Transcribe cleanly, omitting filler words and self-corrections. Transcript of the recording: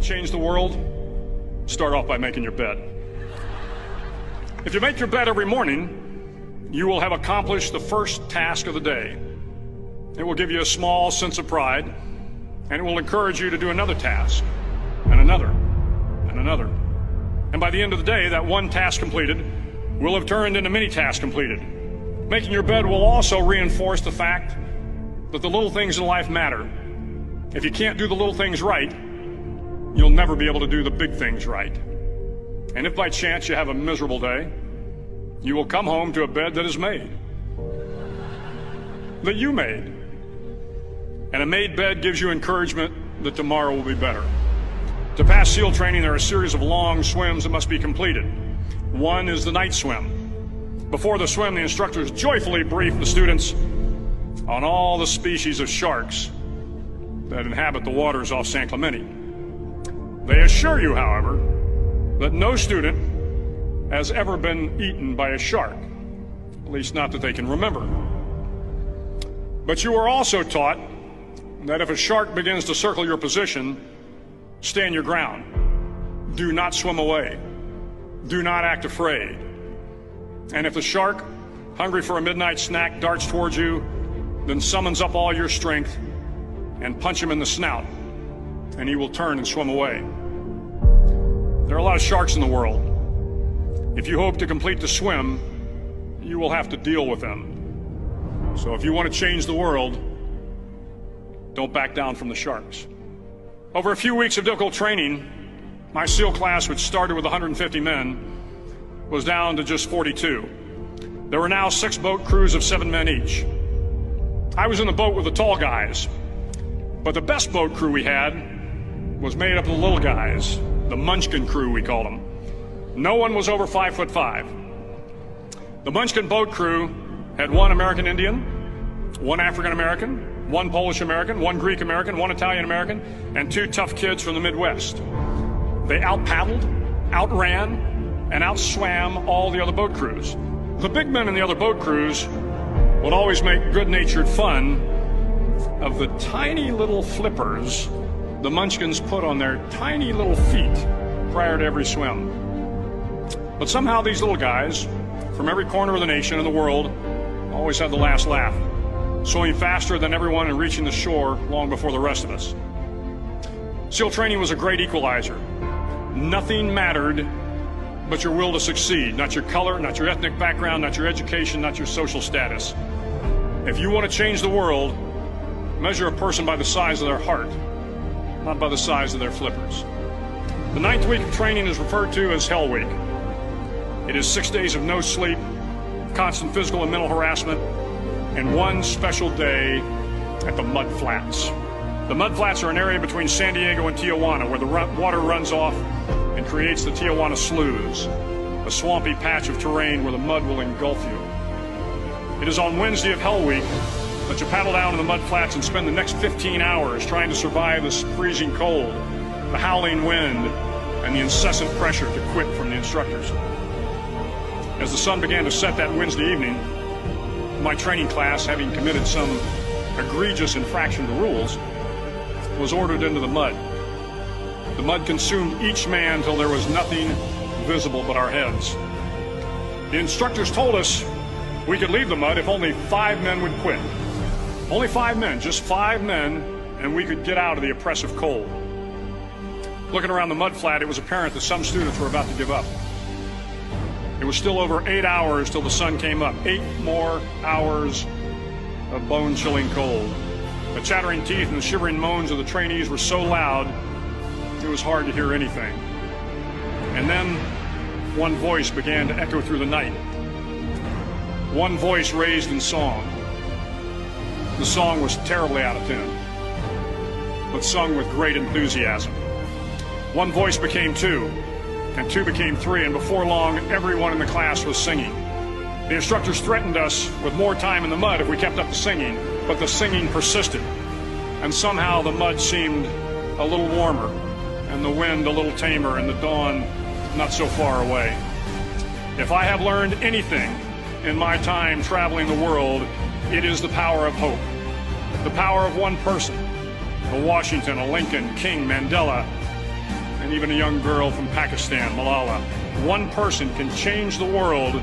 change the world? Start off by making your bed. If you make your bed every morning, you will have accomplished the first task of the day. It will give you a small sense of pride, and it will encourage you to do another task, and another, and another. And by the end of the day, that one task completed will have turned into many tasks completed. Making your bed will also reinforce the fact that the little things in life matter. If you can't do the little things right, you'll never be able to do the big things right. And if by chance you have a miserable day, you will come home to a bed that is made, that you made. And a made bed gives you encouragement that tomorrow will be better. To pass SEAL training, there are a series of long swims that must be completed. One is the night swim. Before the swim, the instructors joyfully brief the students on all the species of sharks that inhabit the waters off San Clemente. They assure you, however, that no student has ever been eaten by a shark, at least not that they can remember. But you are also taught that if a shark begins to circle your position, stand your ground. Do not swim away. Do not act afraid. And if the shark, hungry for a midnight snack, darts towards you, then summons up all your strength and punch him in the snout, and he will turn and swim away. There are a lot of sharks in the world. If you hope to complete the swim, you will have to deal with them. So if you want to change the world, don't back down from the sharks. Over a few weeks of difficult training, my SEAL class, which started with 150 men, was down to just 42. There were now 6 boat crews of 7 men each. I was in the boat with the tall guys, but the best boat crew we had was made up of the little guys, the Munchkin crew, we called them. No one was over 5'5". The Munchkin boat crew had 1 American Indian, 1 African American, 1 Polish American, 1 Greek American, 1 Italian American, and 2 tough kids from the Midwest. They out-paddled, outran, and outswam all the other boat crews. The big men in the other boat crews would always make good-natured fun of the tiny little flippers the Munchkins put on their tiny little feet prior to every swim. But somehow these little guys from every corner of the nation and the world always had the last laugh, swimming faster than everyone and reaching the shore long before the rest of us. SEAL training was a great equalizer. Nothing mattered but your will to succeed, not your color, not your ethnic background, not your education, not your social status. If you want to change the world, measure a person by the size of their heart, not by the size of their flippers. The 9th week of training is referred to as Hell Week. It is 6 days of no sleep, constant physical and mental harassment, and 1 special day at the Mud Flats. The Mud Flats are an area between San Diego and Tijuana where the water runs off and creates the Tijuana Sloughs, a swampy patch of terrain where the mud will engulf you. It is on Wednesday of Hell Week that you paddle down to the Mud Flats and spend the next 15 hours trying to survive this freezing cold, the howling wind, and the incessant pressure to quit from the instructors. As the sun began to set that Wednesday evening, my training class, having committed some egregious infraction to rules, was ordered into the mud. The mud consumed each man till there was nothing visible but our heads. The instructors told us we could leave the mud if only 5 men would quit. Only 5 men, just 5 men, and we could get out of the oppressive cold. Looking around the mud flat, it was apparent that some students were about to give up. It was still over 8 hours till the sun came up. 8 more hours of bone-chilling cold. The chattering teeth and the shivering moans of the trainees were so loud, it was hard to hear anything. And then one voice began to echo through the night. One voice raised in song. The song was terribly out of tune, but sung with great enthusiasm. One voice became 2, and 2 became 3, and before long, everyone in the class was singing. The instructors threatened us with more time in the mud if we kept up the singing, but the singing persisted, and somehow the mud seemed a little warmer, and the wind a little tamer, and the dawn not so far away. If I have learned anything in my time traveling the world, it is the power of hope. The power of one person, a Washington, a Lincoln, King, Mandela, and even a young girl from Pakistan, Malala. One person can change the world